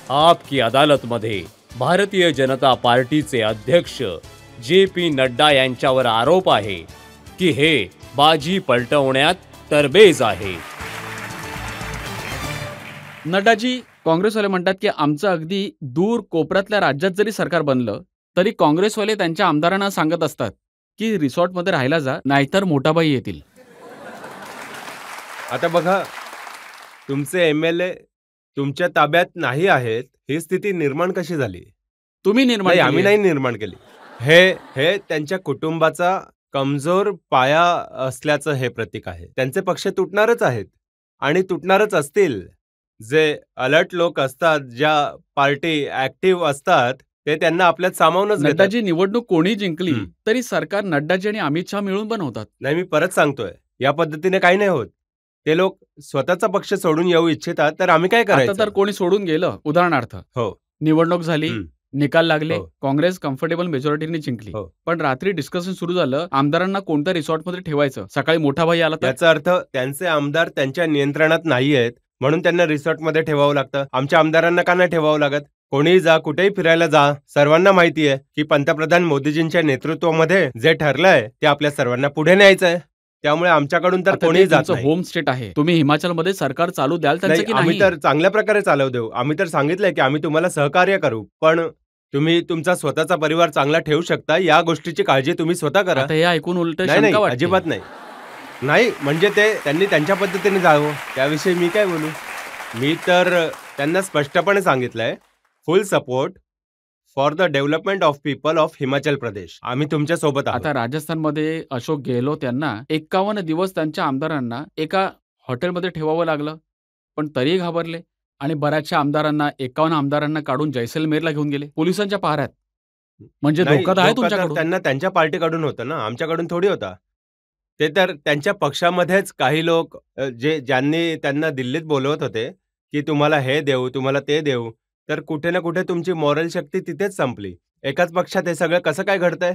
आपकी अदालतमध्ये भारतीय जनता पार्टीचे अध्यक्ष JP नड्डा यांच्यावर आरोप आहे की हे बाजी पलटवण्यात तरबेज आहे. नड्डाजी, काँग्रेसवाले म्हणतात की आमचं अगदी दूर कोपऱ्यातल्या राज्यात जरी सरकार बनलं तरी काँग्रेसवाले त्यांच्या आमदारांना सांगत असतात की रिसॉर्टमध्ये राहायला जा, नाहीतर मोठाबाई येतील. आता बघा, तुमचे MLA तुमच्या ताब्यात नाही आहेत, ही स्थिती निर्माण कशी झाली? तुम्ही निर्माण नाही, केली आम्ही आहे. नाही निर्माण केली. हे त्यांच्या कुटुंबाचा कमजोर पाया असल्याचं हे प्रतीक आहे. त्यांचे पक्ष तुटणारच आहेत आणि तुटणारच असतील. जे अलर्ट लोक असतात, ज्या पार्टी ऍक्टिव्ह असतात, ते त्यांना आपल्यात सामावूनच घेतात. नड्डाजी, निवडणूक कोणी जिंकली हं. तरी सरकार नड्डाजी आणि अमित शहा मिळून बनवतात. नाही, मी परत सांगतोय, या पद्धतीने काही नाही होत. ते लोक स्वतःचा पक्ष सोडून येऊ इच्छितात, तर आम्ही काय आता करायचं? तर कोणी सोडून गेलं. उदाहरणार्थ, हो. निवडणूक झाली, हं. निकाल लागले, हो. काँग्रेस कम्फर्टेबल मेजॉरिटीने जिंकली. हो. पण रात्री डिस्कशन सुरू झालं, आमदारांना कोणत्या रिसॉर्टमध्ये ठेवायचं. सकाळी मोठा भाई आला तर याचा अर्थ त्यांचे आमदार त्यांच्या नियंत्रणात नाही आहेत, म्हणून त्यांना रिसॉर्टमध्ये ठेवावं लागतं. आमच्या आमदारांना का नाही ठेवावं लागत? कोणीही जा, कुठेही फिरायला जा. सर्वांना माहिती आहे की पंतप्रधान मोदीजींच्या नेतृत्वामध्ये जे ठरलंय ते आपल्या सर्वांना पुढे न्यायचंय. त्यामुळे आमच्याकडून तर आता ते कोणीही जात तुमचं नाही. होम स्टेट आहे. तुम्ही हिमाचलमध्ये सरकार चालू द्याल त्यांचं नाही, की आम्ही नाही? तर चांगल्या प्रकारे चालवू देऊ. आम्ही तर सांगितलंय की आम्ही तुम्हाला सहकार्य करू, पण तुम्ही तुमचा स्वतःचा परिवार चांगला ठेवू शकता, या गोष्टीची काळजी तुम्ही स्वतः करा. आता हे ऐकून उलट नाही, शंका नाही, वाटते. अजिबात नाही. नाही, म्हणजे त्यांनी त्यांच्या पद्धतीने जावं, त्याविषयी मी काय बोलू? मी तर त्यांना स्पष्टपणे सांगितलंय, full support for the development of people of Himachal Pradesh. आम्ही तुमच्या सोबत आहोत. आता राजस्थानमध्ये अशोक गेहलोत यांना 51 दिवस त्यांच्या आमदारांना एका हॉटेलमध्ये ठेवावं लागलं, पण तरीही घाबरले आणि बऱ्याचशा आमदारांना 51 आमदारांना काढून जैसलमेरला घेऊन गेले पोलिसांच्या पहाऱ्यात. म्हणजे नाही, धोका तर आहे धोका तर तुमच्याकडून. त्यांना त्यांच्या पार्टीकडून होतं ना, आमच्याकडून थोडी होता. ते तर त्यांच्या पक्षामध्येच काही लोक ज्यांनी त्यांना दिल्लीत बोलवत होते की तुम्हाला हे देऊ, तुम्हाला ते देऊ, तर कुठे ना कुठे तुमची मॉरल शक्ती तिथेच संपली. एकाच पक्षात हे सगळं कसं काय घडतंय?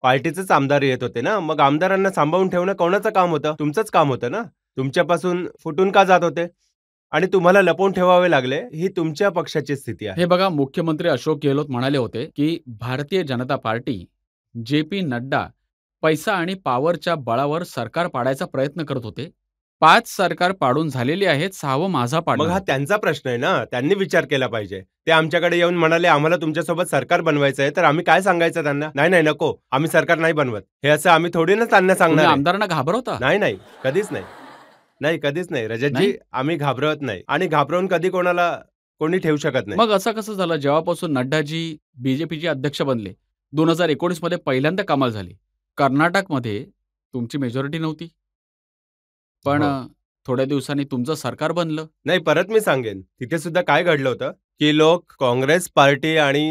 पार्टीचेच आमदार येत होते ना, मग आमदारांना सांभाळून ठेवणं कोणाचं काम होतं? तुमचंच काम होतं ना. तुमच्यापासून फुटून का जात होते आणि तुम्हाला लपवून ठेवावे लागले, ही तुमच्या पक्षाची स्थिती आहे. हे बघा, मुख्यमंत्री अशोक गेहलोत म्हणाले होते की भारतीय जनता पार्टी, JP नड्डा पैसा आणि पॉवरच्या बळावर सरकार पाडायचा प्रयत्न करत होते. 5 सरकार पाडून झालेली आहेत, 6वं माझा मग पाडणार हा आहे. त्यांचा प्रश्न आहे ना, त्यांनी विचार केला पाहिजे. ते आमच्याकडे येऊन म्हणाले आम्हाला तुमच्यासोबत सरकार बनवायचं आहे, तर आम्ही काय सांगायचं त्यांना? नाही, नाही, नको, आम्ही सरकार नाही बनवत. हे असं आम्ही थोडी ना त्यांना तुम्ही सांगणार आहे. आमदारांना घाबरवता? नाही, नाही, कधीच नाही. नाही, कधीच नाही रजतजी, नाही? आम्ही घाबरवत नाही आणि घाबरवून कधी कोणाला कोणी ठेवू शकत नाही. मग असं कसं झालं, जेव्हापासून नड्डाजी BJPचे अध्यक्ष बनले, 2019 मध्ये पहिल्यांदा कमाल झाली. कर्नाटकमध्ये तुमची मेजॉरिटी नव्हती. पण हो. थोड्या दिवसांनी तुमचं सरकार बनलं. नाही, परत मी सांगेन, तिथे सुद्धा काय घडलं होतं की लोक काँग्रेस पार्टी आणि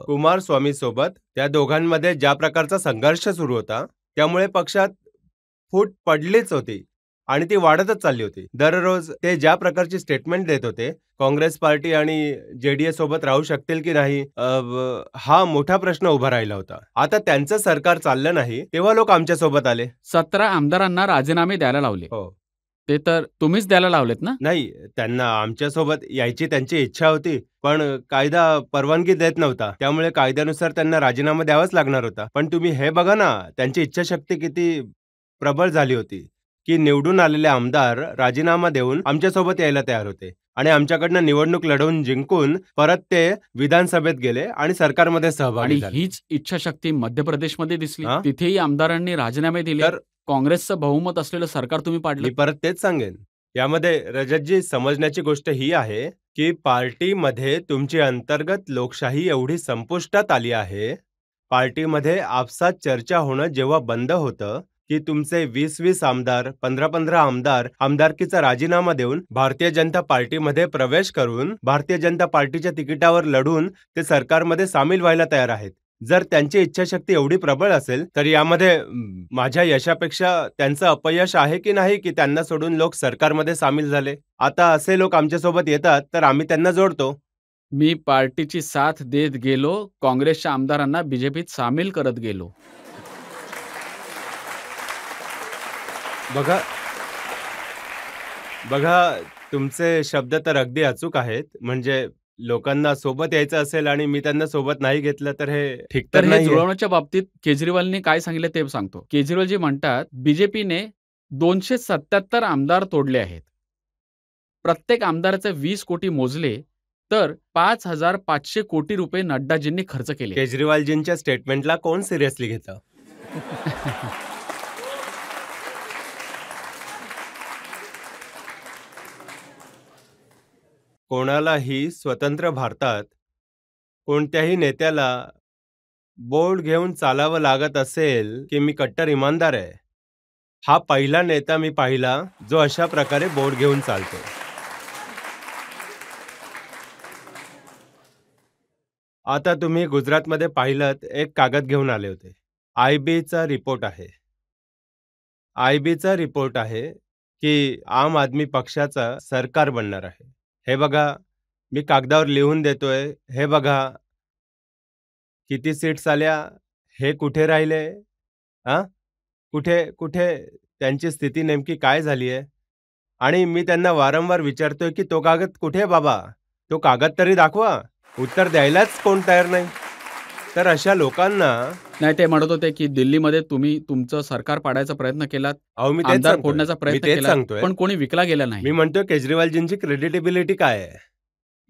कुमारस्वामी सोबत त्या दोघांमध्ये ज्या प्रकारचा संघर्ष सुरू होता, त्यामुळे पक्षात फूट पडलीच होती आणि ती वाढतच चालली होती. दररोज ते ज्या प्रकारची स्टेटमेंट देत होते, काँग्रेस पार्टी आणि JDS सोबत राहू शकतील की नाही, हा मोठा प्रश्न उभा राहिला होता. आता त्यांचं सरकार चाललं नाही, तेव्हा लोक आमच्या सोबत आले. 17 आमदारांना राजीनामे द्यायला लावले. हो. ते तर तुम्हीच द्यायला लावलेत ना? नाही, त्यांना आमच्यासोबत यायची त्यांची इच्छा होती, पण कायदा परवानगी देत नव्हता. त्यामुळे कायद्यानुसार त्यांना राजीनामा द्यावाच लागणार होता. पण तुम्ही हे बघा ना, त्यांची इच्छाशक्ती किती प्रबळ झाली होती की निवडून आलेले आमदार राजीनामा देऊन आमच्यासोबत यायला तयार होते आणि आमच्याकडनं निवडणूक लढवून जिंकून परत ते विधानसभेत गेले आणि सरकारमध्ये सहभागी आणि झाले. हीच इच्छाशक्ती मध्य प्रदेशमध्ये दिसली. हां? तिथेही आमदारांनी राजीनामे दिले. तर काँग्रेसचं बहुमत असलेलं सरकार तुम्ही मी पाडलं. परत तेच सांगेन. यामध्ये रजतजी, समजण्याची गोष्ट ही आहे की पार्टीमध्ये तुमची अंतर्गत लोकशाही एवढी संपुष्टात आली आहे. पार्टीमध्ये आपसात चर्चा होणं जेव्हा बंद होतं की तुमचे 20-20 आमदार, 15-15 आमदार आमदारकीचा राजीनामा देऊन भारतीय जनता पार्टीमध्ये प्रवेश करून भारतीय जनता पार्टीच्या तिकिटावर लढून ते सरकारमध्ये सामील व्हायला तयार आहेत. जर त्यांची इच्छाशक्ती एवढी प्रबळ असेल, तर यामध्ये माझ्या यशापेक्षा त्यांचं अपयश आहे की नाही की त्यांना सोडून लोक सरकारमध्ये सामील झाले? आता असे लोक आमच्यासोबत येतात, तर आम्ही त्यांना जोडतो. मी पार्टीची साथ देत गेलो, काँग्रेसच्या आमदारांना BJPत सामील करत गेलो. बघा, तुमचे शब्द तर अगदी अचूक आहेत. म्हणजे लोकांना सोबत यायचं असेल आणि मी त्यांना सोबत नाही घेतलं तर हे ठीक तर तर हे नाहीये. जुळवण्याच्या बाबतीत केजरीवालने काय सांगितले ते सांगतो. केजरीवालजी म्हणतात, बीजेपीने 277 आमदार तोडले आहेत. प्रत्येक आमदाराचे 20 कोटी मोजले तर 5,500 कोटी रुपये नड्डाजींनी खर्च केले. केजरीवालजींच्या स्टेटमेंटला कोण सिरियसली घेतं? कोणालाही स्वतंत्र भारतात कोणत्याही नेत्याला बोर्ड घेऊन चालावं लागत असेल की मी कट्टर इमानदार आहे, हा पहिला नेता मी पाहिला जो अशा प्रकारे बोर्ड घेऊन चालतो. आता तुम्ही गुजरातमध्ये पाहिलंत, एक कागद घेऊन आले होते. आयबीचा रिपोर्ट आहे. आयबीचा रिपोर्ट आहे की आम आदमी पक्षाचा सरकार बनणार आहे. हे बघा, मी कागदावर लिहून देतोय. हे बघा, किती सीट्स आल्या, हे कुठे राहिले, कुठे कुठे त्यांची स्थिती नेमकी काय झाली आहे. आणि मी त्यांना वारंवार विचारतोय की तो कागद कुठे आहे बाबा, तो कागद तरी दाखवा. उत्तर द्यायलाच कोण तयार नाही. तर अशा लोकांना नाही, ते म्हणत होते की दिल्लीमध्ये तुम्ही तुमचं सरकार पाडायचा प्रयत्न केलात, अहो मी तेच आमदार सांगतोय. फोडण्याचा मी प्रयत्न तेच केला, सांगतोय. पण कोणी विकला गेला मी नाही. म्हणतोय केजरीवालजींची क्रेडिटेबिलिटी काय आहे.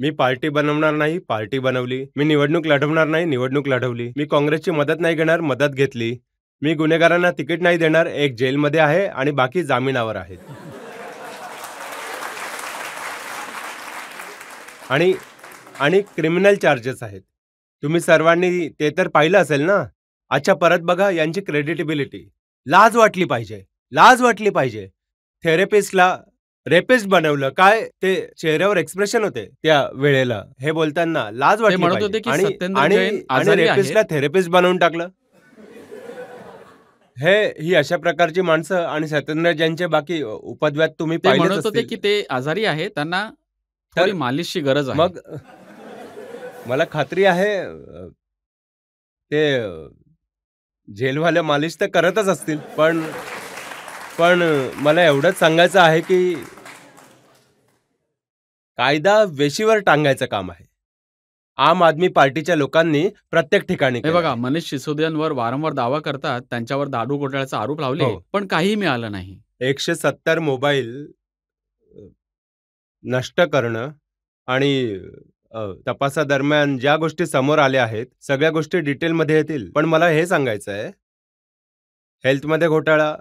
मी पार्टी बनवणार नाही, पार्टी बनवली. मी निवडणूक लढवणार नाही, निवडणूक लढवली. मी काँग्रेसची मदत नाही घेणार, मदत घेतली. मी गुन्हेगारांना तिकीट नाही देणार, एक जेलमध्ये आहे आणि बाकी जामिनावर आहेत. आणि आणि क्रिमिनल चार्जेस आहेत. तुम्ही सर्वांनी ते तर पाहिलं असेल ना. अच्छा, परत बघा यांची क्रेडिटेबिलिटी. लाज वाटली पाहिजे, लाज वाटली पाहिजे. थेरपिस्टला रेपिस्ट बनवलं, काय ते चेहऱ्यावर एक्सप्रेशन होते त्या वेळेला हे बोलताना, लाज वाटली म्हणत पाहिजे. होते की आणि सत्येंद्र जैन आजारी रेपिस्टला आहेत. थेरपिस्ट बनवून टाकलं. ही अशा प्रकारची माणसं आणि सत्येंद्र जैनचे बाकी उपद्व्यात तुम्ही ते पाहिलेच म्हणत होते असतील. की ते आजारी आहेत, त्यांना थोडी मालिशची गरज आहे. मग मला खात्री आहे ते जेलवाले मालिश तर करतच असतील. पण पण मला एवढंच सांगायचं आहे की कायदा वेशीवर टांगायचं काम आहे. आम आदमी पार्टीच्या लोकांनी प्रत्येक ठिकाणी हे केलं बघा, आहे. मनीष सिसोदियांवर वारंवार दावा करतात, त्यांच्यावर दारू घोटाळ्याचा आरोप लावले, हो. पण काहीही मिळालं नाही. 170 मोबाईल नष्ट करणं आणि तपासादरम्यान ज्या गोष्टी समोर आल्या आहेत, सगळ्या गोष्टी डिटेलमध्ये येतील. पण मला हे सांगायचं आहे, हेल्थमध्ये घोटाळा,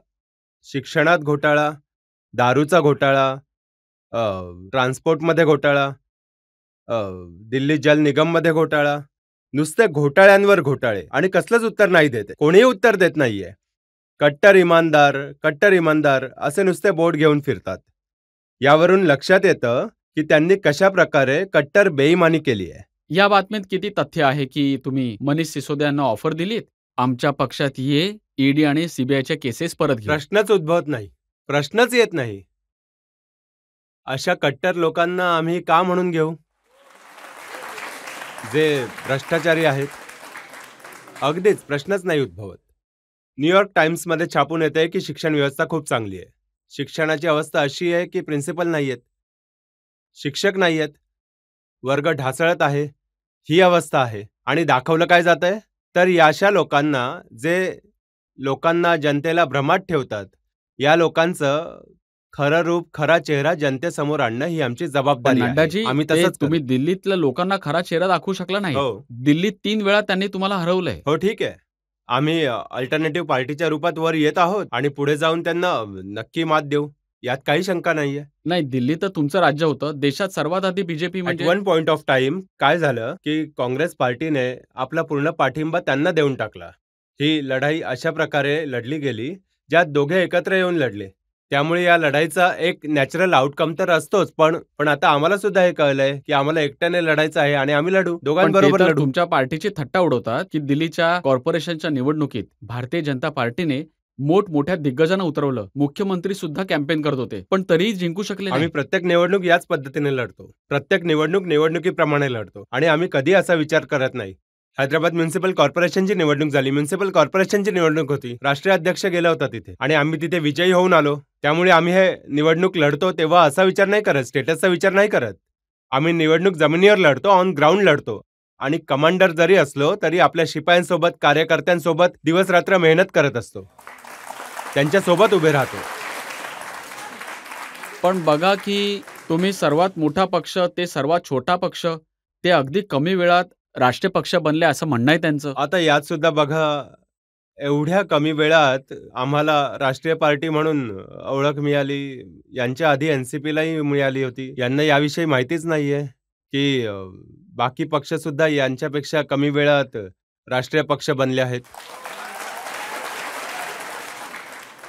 शिक्षणात घोटाळा, दारूचा घोटाळा, ट्रान्सपोर्टमध्ये घोटाळा, दिल्ली जल निगममध्ये घोटाळा, नुसते घोटाळ्यांवर घोटाळे आणि कसलंच उत्तर नाही देते. कोणीही उत्तर देत नाहीये. कट्टर इमानदार असे नुसते बोर्ड घेऊन फिरतात. यावरून लक्षात येतं की त्यांनी कशा प्रकारे कट्टर बेईमानी केली आहे. या बातमीत किती तथ्य आहे की तुम्ही मनीष सिसोदियांना ऑफर दिलीत, आमच्या पक्षात ये, ईडी आणि सीबीआयच्या केसेस परत घे. प्रश्नच उद्भवत नाही, प्रश्नच येत नाही. अशा कट्टर लोकांना आम्ही का म्हणून घेऊ, जे भ्रष्टाचारी आहेत. अगदीच प्रश्नच नाही उद्भवत. न्यूयॉर्क टाइम्समध्ये छापून येते की शिक्षण व्यवस्था खूप चांगली आहे. शिक्षणाची अवस्था अशी आहे की प्रिन्सिपल नाहीयेत, शिक्षक नाहीयेत, वर्ग ढासळत आहे, ही अवस्था आहे. आणि दाखवलं काय जातंय, तर अशा लोकांना, जे लोकांना जनतेला भ्रमात ठेवतात, या लोकांचं खरं रूप, खरा चेहरा जनतेसमोर आणणं ही आमची पण जबाबदारी आहे. नड्डाजी, आम्ही ते तसंच तुम्ही करू. दिल्लीतल्या लोकांना खरा चेहरा दाखवू शकला नाही. हो दिल्लीत 3 वेळा त्यांनी तुम्हाला हरवलंय. हो ठीक आहे. आम्ही अल्टरनेटिव्ह पार्टीच्या रूपात वर येत आहोत आणि पुढे जाऊन त्यांना नक्की मात देऊ, यात काही शंका नाहीये. नाही, दिल्ली तर तुमचं राज्य होतं. देशात सर्वात आधी बीजेपी ॲट म्हणजे वन पॉइंट ऑफ टाइम काय झालं की काँग्रेस पार्टीने आपला पूर्ण पाठिंबा त्यांना देऊन टाकला. ही लढाई अशा प्रकारे लढली गेली, ज्यात दोघे एकत्र येऊन लढले. त्यामुळे या लढाईचा एक नॅचरल आउटकम तर असतोच. पण आता आम्हाला सुद्धा हे कळलंय की आम्हाला एकट्याने लढायचं आहे आणि आम्ही लढू, पण ते दोघांबरोबर तर लढू. तुमच्या पार्टीची थट्टा उडवतात की दिल्लीच्या कॉर्पोरेशनच्या निवडणुकीत भारतीय जनता पार्टीने मोठमोठ्या दिग्गजांना उतरवलं. मुख्यमंत्री सुद्धा कॅम्पेन करत होते, पण तरीही जिंकू शकले आम्ही नाही. प्रत्येक निवडणूक याच पद्धतीने लढतो. प्रत्येक निवडणूक निवडणुकीप्रमाणे लढतो आणि आम्ही कधी असा विचार करत नाही हैदराबाद म्युन्सिपल कॉर्पोरेशनची निवडणूक झाली. म्युन्सिपल कॉर्पोरेशनची निवडणूक होती. राष्ट्रीय अध्यक्ष गेला होता तिथे आणि आम्ही तिथे विजयी होऊन आलो. त्यामुळे आम्ही हे निवडणूक लढतो तेव्हा असा विचार नाही करत, स्टेटसचा विचार नाही करत. आम्ही निवडणूक जमिनीवर लढतो, ऑन ग्राउंड लढतो. आणि कमांडर जरी असलो तरी आपल्या शिपायांसोबत, कार्यकर्त्यांसोबत दिवस रात्र मेहनत करत असतो. त्यांच्यासोबत उभे राहतो. पण बघा की तुम्ही सर्वात मोठा पक्ष, ते सर्वात छोटा पक्ष, ते अगदी कमी वेळात राष्ट्रीय पक्ष बनले असं म्हणणं आहे त्यांचं. आता यात सुद्धा बघा, एवढ्या कमी वेळात आम्हाला राष्ट्रीय पार्टी म्हणून ओळख मिळाली. यांच्या आधी एनसीपीलाही मिळाली होती. यांना याविषयी माहितीच नाहीये की बाकी पक्ष सुद्धा यांच्यापेक्षा कमी वेळात राष्ट्रीय पक्ष बनले आहेत.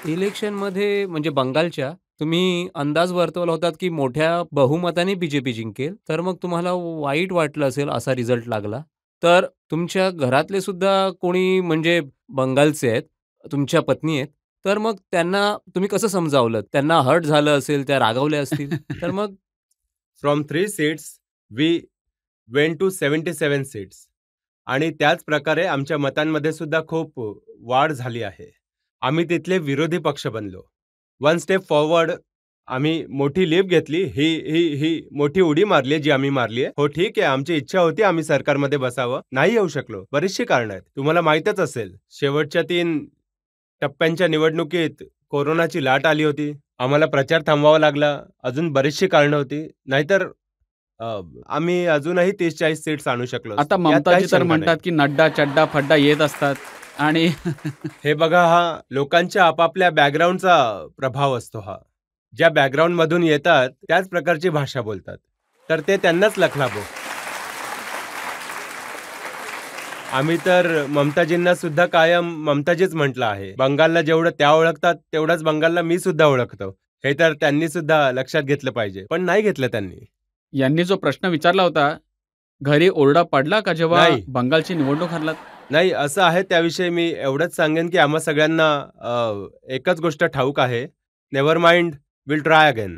इलेक्शनमध्ये म्हणजे बंगालच्या तुम्ही अंदाज वर्तवला होतात की मोठ्या बहुमताने बीजेपी जिंकेल, तर मग तुम्हाला वाईट वाटलं असेल असा रिझल्ट लागला. तर तुमच्या घरातले सुद्धा कोणी म्हणजे बंगालचे आहेत, तुमच्या पत्नी आहेत, तर मग त्यांना तुम्ही कसं समजावलं? त्यांना हर्ट झालं असेल, त्या रागावल्या असतील, तर मग from 3 seats we went to 77 seats. आणि त्याच प्रकारे आमच्या मतांमध्ये सुद्धा खूप वाढ झाली आहे. आम्ही तिथले विरोधी पक्ष बनलो. वन स्टेप फॉरवर्ड आम्ही मोठी लीप घेतली. ही मोठी उडी मारली जी आम्ही मारली आहे. हो ठीक आहे, आमची इच्छा होती आम्ही सरकारमध्ये बसावं, नाही येऊ शकलो. बरीचशी कारणं आहेत, तुम्हाला माहीतच असेल. शेवटच्या 3 टप्प्यांच्या निवडणुकीत कोरोनाची लाट आली होती. आम्हाला प्रचार थांबवावा लागला. अजून बरीचशी कारणं होती. नाहीतर आम्ही अजूनही 30-40 सीट्स आणू शकलो आता असतो. यात ममताजी काही तर शंका म्हणतात नाही. की नड्डा, चड्डा, फड्डा येत असतात आणि हे बघा, हा लोकांच्या आपापल्या बॅकग्राऊंडचा प्रभाव असतो. हा ज्या बॅकग्राऊंडमधून येतात त्याच प्रकारची भाषा बोलतात, तर ते त्यांनाच लखलाभो. आम्ही तर ममताजींना सुद्धा कायम ममताजीच म्हटलं आहे. बंगालला जेवढं त्या ओळखतात तेवढंच बंगालला मी सुद्धा ओळखतो. हे तर त्यांनी सुद्धा लक्षात घेतलं पाहिजे, पण नाही घेतलं त्यांनी. यांनी जो प्रश्न विचारला होता, घरी ओरडा पडला का जेव्हा नाही. बंगालची निवडणूक हरलात? नाही, असं आहे. त्याविषयी मी एवढंच सांगेन की आम्हा सगळ्यांना एकच गोष्ट ठाऊक आहे, never mind, will try again.